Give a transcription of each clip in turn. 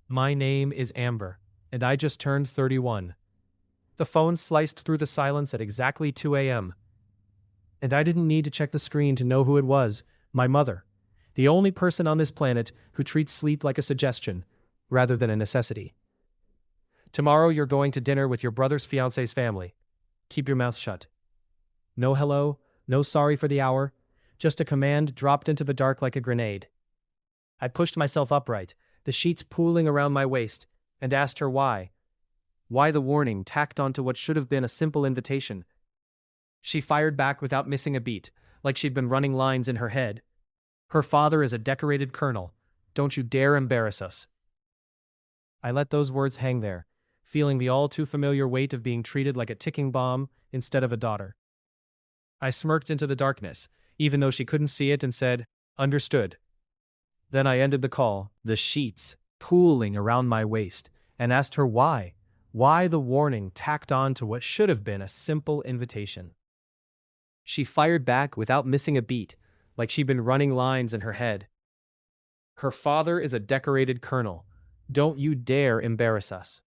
My name is Amber, and I just turned 31. The phone sliced through the silence at exactly 2 a.m. And I didn't need to check the screen to know who it was, my mother. The only person on this planet who treats sleep like a suggestion, rather than a necessity. Tomorrow you're going to dinner with your brother's fiance's family. Keep your mouth shut. No hello, no sorry for the hour, just a command dropped into the dark like a grenade. I pushed myself upright, the sheets pooling around my waist, and asked her why. Why the warning tacked onto what should have been a simple invitation? She fired back without missing a beat, like she'd been running lines in her head. Her father is a decorated colonel. Don't you dare embarrass us. I let those words hang there, feeling the all-too-familiar weight of being treated like a ticking bomb instead of a daughter. I smirked into the darkness, even though she couldn't see it, and said, "Understood." Then I ended the call, the sheets pooling around my waist, and asked her why. Why the warning tacked on to what should have been a simple invitation? She fired back without missing a beat, like she'd been running lines in her head. Her father is a decorated colonel. Don't you dare embarrass us.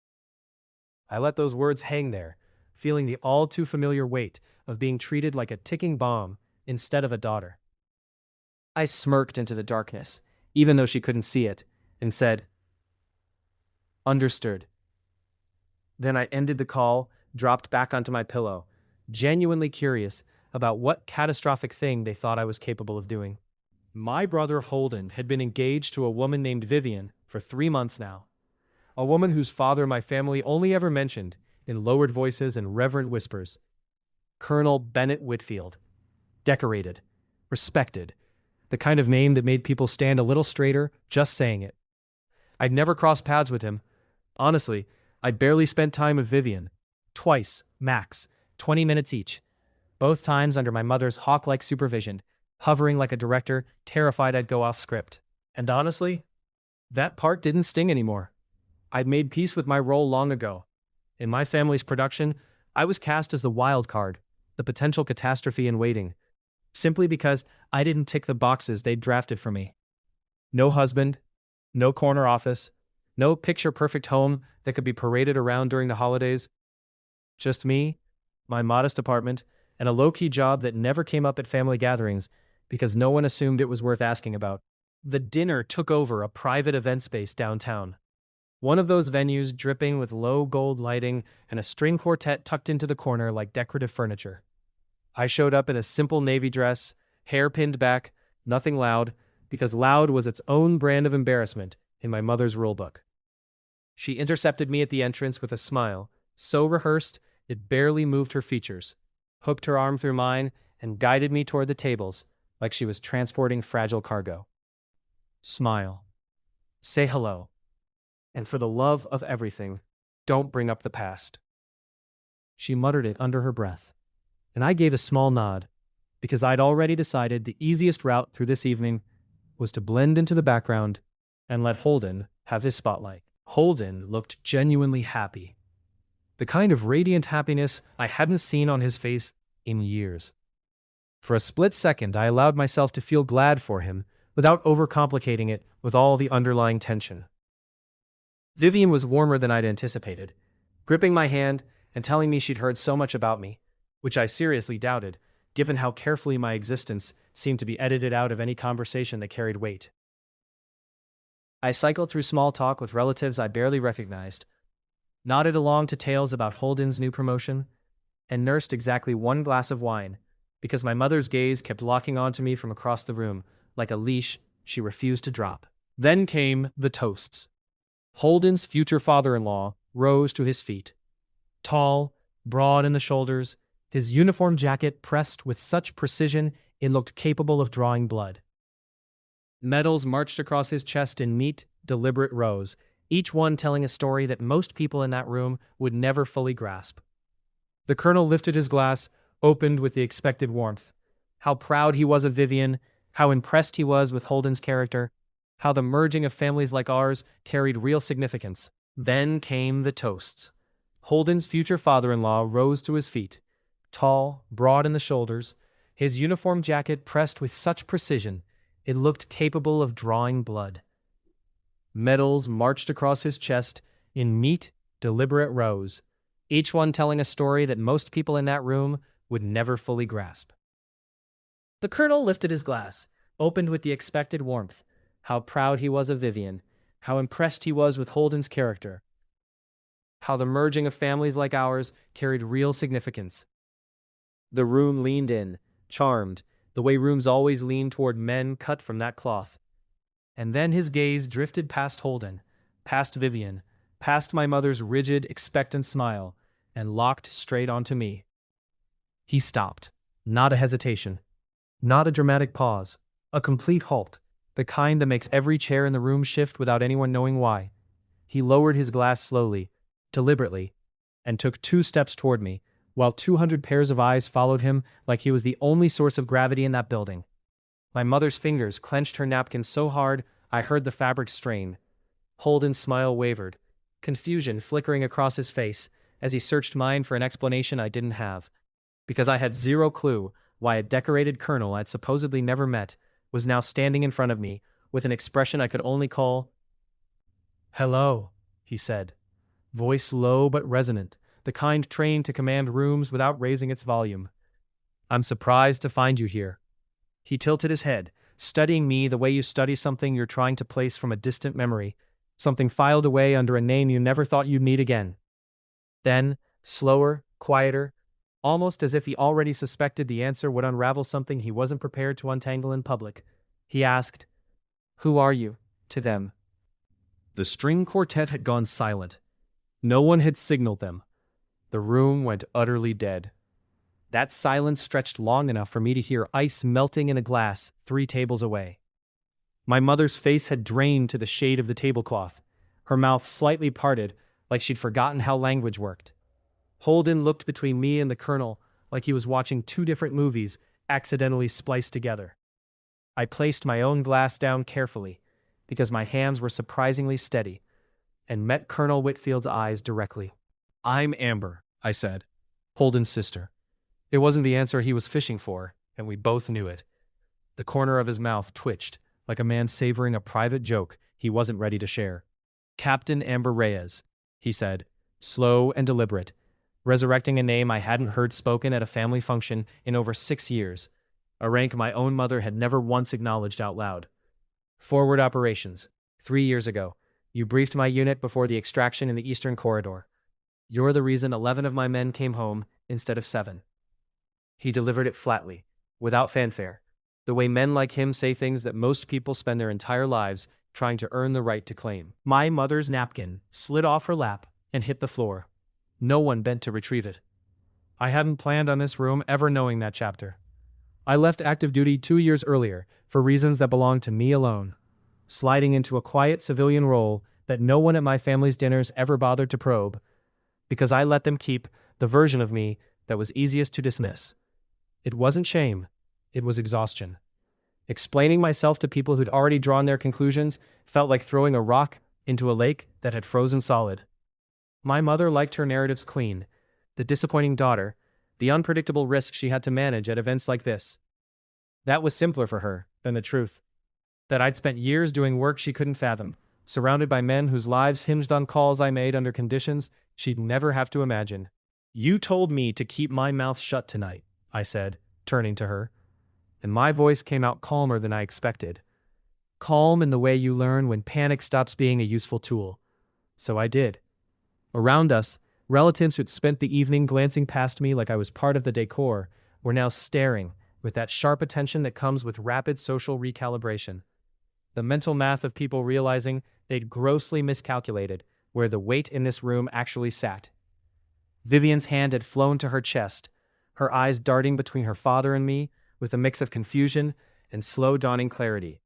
I let those words hang there, feeling the all-too-familiar weight of being treated like a ticking bomb instead of a daughter. I smirked into the darkness, even though she couldn't see it, and said, "Understood." Then I ended the call, dropped back onto my pillow, genuinely curious about what catastrophic thing they thought I was capable of doing. My brother Holden had been engaged to a woman named Vivian for 3 months now. A woman whose father my family only ever mentioned in lowered voices and reverent whispers. Colonel Bennett Whitfield. Decorated. Respected. The kind of name that made people stand a little straighter just saying it. I'd never crossed paths with him. Honestly, I'd barely spent time with Vivian. Twice, max, 20 minutes each. Both times under my mother's hawk-like supervision, hovering like a director, terrified I'd go off script. And honestly, that part didn't sting anymore. I'd made peace with my role long ago. In my family's production, I was cast as the wild card, the potential catastrophe in waiting, simply because I didn't tick the boxes they'd drafted for me. No husband, no corner office, no picture-perfect home that could be paraded around during the holidays. Just me, my modest apartment, and a low-key job that never came up at family gatherings because no one assumed it was worth asking about. The dinner took over a private event space downtown. One of those venues dripping with low gold lighting and a string quartet tucked into the corner like decorative furniture. I showed up in a simple navy dress, hair pinned back, nothing loud, because loud was its own brand of embarrassment in my mother's rulebook. She intercepted me at the entrance with a smile, so rehearsed it barely moved her features, hooked her arm through mine, and guided me toward the tables like she was transporting fragile cargo. Smile. Say hello. And for the love of everything, don't bring up the past. She muttered it under her breath, and I gave a small nod, because I'd already decided the easiest route through this evening was to blend into the background and let Holden have his spotlight. Holden looked genuinely happy. The kind of radiant happiness I hadn't seen on his face in years. For a split second, I allowed myself to feel glad for him without overcomplicating it with all the underlying tension. Vivian was warmer than I'd anticipated, gripping my hand and telling me she'd heard so much about me, which I seriously doubted, given how carefully my existence seemed to be edited out of any conversation that carried weight. I cycled through small talk with relatives I barely recognized, nodded along to tales about Holden's new promotion, and nursed exactly one glass of wine, because my mother's gaze kept locking onto me from across the room, like a leash she refused to drop. Then came the toasts. Holden's future father-in-law rose to his feet. Tall, broad in the shoulders, his uniform jacket pressed with such precision it looked capable of drawing blood. Medals marched across his chest in neat, deliberate rows, each one telling a story that most people in that room would never fully grasp. The colonel lifted his glass, opened with the expected warmth. How proud he was of Vivian, how impressed he was with Holden's character, how the merging of families like ours carried real significance. Then came the toasts. Holden's future father-in-law rose to his feet, tall, broad in the shoulders, his uniform jacket pressed with such precision it looked capable of drawing blood. Medals marched across his chest in neat, deliberate rows, each one telling a story that most people in that room would never fully grasp. The colonel lifted his glass, opened with the expected warmth. How proud he was of Vivian, how impressed he was with Holden's character, how the merging of families like ours carried real significance. The room leaned in, charmed, the way rooms always lean toward men cut from that cloth. And then his gaze drifted past Holden, past Vivian, past my mother's rigid, expectant smile, and locked straight onto me. He stopped. Not a hesitation. Not a dramatic pause. A complete halt. The kind that makes every chair in the room shift without anyone knowing why. He lowered his glass slowly, deliberately, and took 2 steps toward me, while 200 pairs of eyes followed him like he was the only source of gravity in that building. My mother's fingers clenched her napkin so hard I heard the fabric strain. Holden's smile wavered, confusion flickering across his face as he searched mine for an explanation I didn't have. Because I had zero clue why a decorated colonel I'd supposedly never met was now standing in front of me with an expression I could only call, "Hello," he said. Voice low but resonant, the kind trained to command rooms without raising its volume. "I'm surprised to find you here." He tilted his head, studying me the way you study something you're trying to place from a distant memory, something filed away under a name you never thought you'd meet again. Then, slower, quieter, almost as if he already suspected the answer would unravel something he wasn't prepared to untangle in public, he asked, "Who are you?" to them. The string quartet had gone silent. No one had signaled them. The room went utterly dead. That silence stretched long enough for me to hear ice melting in a glass 3 tables away. My mother's face had drained to the shade of the tablecloth, her mouth slightly parted, like she'd forgotten how language worked. Holden looked between me and the colonel like he was watching 2 different movies accidentally spliced together. I placed my own glass down carefully, because my hands were surprisingly steady, and met Colonel Whitfield's eyes directly. "I'm Amber," I said. "Holden's sister." It wasn't the answer he was fishing for, and we both knew it. The corner of his mouth twitched, like a man savoring a private joke he wasn't ready to share. "Captain Amber Reyes," he said, slow and deliberate, resurrecting a name I hadn't heard spoken at a family function in over 6 years, a rank my own mother had never once acknowledged out loud. "Forward operations. 3 years ago, you briefed my unit before the extraction in the Eastern Corridor. You're the reason 11 of my men came home instead of 7. He delivered it flatly, without fanfare, the way men like him say things that most people spend their entire lives trying to earn the right to claim. My mother's napkin slid off her lap and hit the floor. No one bent to retrieve it. I hadn't planned on this room ever knowing that chapter. I left active duty 2 years earlier for reasons that belonged to me alone, sliding into a quiet civilian role that no one at my family's dinners ever bothered to probe, because I let them keep the version of me that was easiest to dismiss. It wasn't shame, it was exhaustion. Explaining myself to people who'd already drawn their conclusions felt like throwing a rock into a lake that had frozen solid. My mother liked her narratives clean, the disappointing daughter, the unpredictable risk she had to manage at events like this. That was simpler for her than the truth. That I'd spent years doing work she couldn't fathom, surrounded by men whose lives hinged on calls I made under conditions she'd never have to imagine. "You told me to keep my mouth shut tonight," I said, turning to her. And my voice came out calmer than I expected. Calm in the way you learn when panic stops being a useful tool. So I did. Around us, relatives who'd spent the evening glancing past me like I was part of the decor were now staring with that sharp attention that comes with rapid social recalibration. The mental math of people realizing they'd grossly miscalculated where the weight in this room actually sat. Vivian's hand had flown to her chest, her eyes darting between her father and me with a mix of confusion and slow dawning clarity.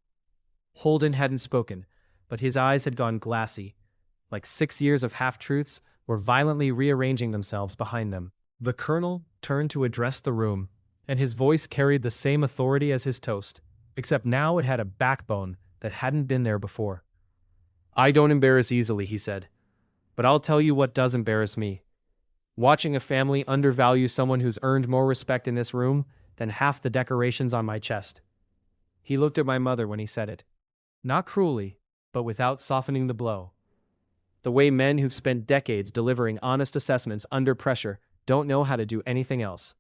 Holden hadn't spoken, but his eyes had gone glassy, like 6 years of half-truths were violently rearranging themselves behind them. The colonel turned to address the room, and his voice carried the same authority as his toast, except now it had a backbone that hadn't been there before. "I don't embarrass easily," he said, "but I'll tell you what does embarrass me. Watching a family undervalue someone who's earned more respect in this room than half the decorations on my chest." He looked at my mother when he said it. Not cruelly, but without softening the blow. The way men who've spent decades delivering honest assessments under pressure don't know how to do anything else.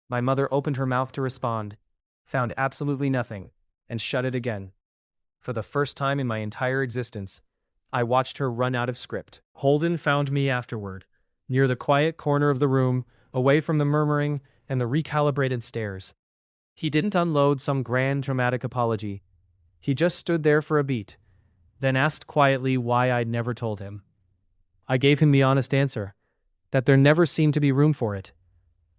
My mother opened her mouth to respond, found absolutely nothing, and shut it again. For the first time in my entire existence, I watched her run out of script. Holden found me afterward, near the quiet corner of the room, away from the murmuring and the recalibrated stares. He didn't unload some grand dramatic apology. He just stood there for a beat, then asked quietly why I'd never told him. I gave him the honest answer, that there never seemed to be room for it,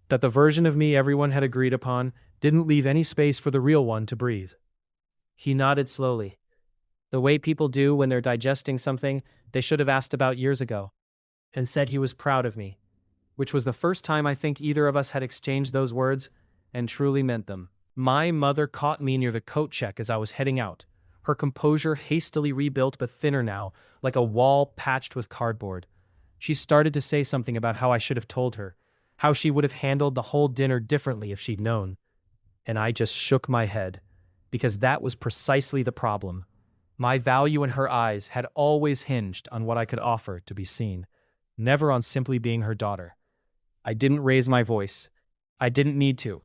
that the version of me everyone had agreed upon didn't leave any space for the real one to breathe. He nodded slowly, the way people do when they're digesting something they should have asked about years ago, and said he was proud of me, which was the first time I think either of us had exchanged those words and truly meant them. My mother caught me near the coat check as I was heading out, her composure hastily rebuilt but thinner now, like a wall patched with cardboard. She started to say something about how I should have told her, how she would have handled the whole dinner differently if she'd known. And I just shook my head, because that was precisely the problem. My value in her eyes had always hinged on what I could offer to be seen, never on simply being her daughter. I didn't raise my voice. I didn't need to.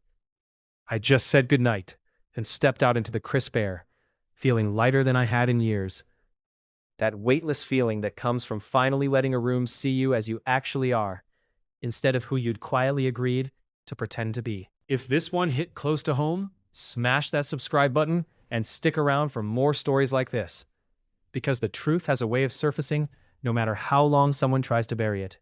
I just said goodnight and stepped out into the crisp air, feeling lighter than I had in years. That weightless feeling that comes from finally letting a room see you as you actually are, instead of who you'd quietly agreed to pretend to be. If this one hit close to home, smash that subscribe button and stick around for more stories like this. Because the truth has a way of surfacing no matter how long someone tries to bury it.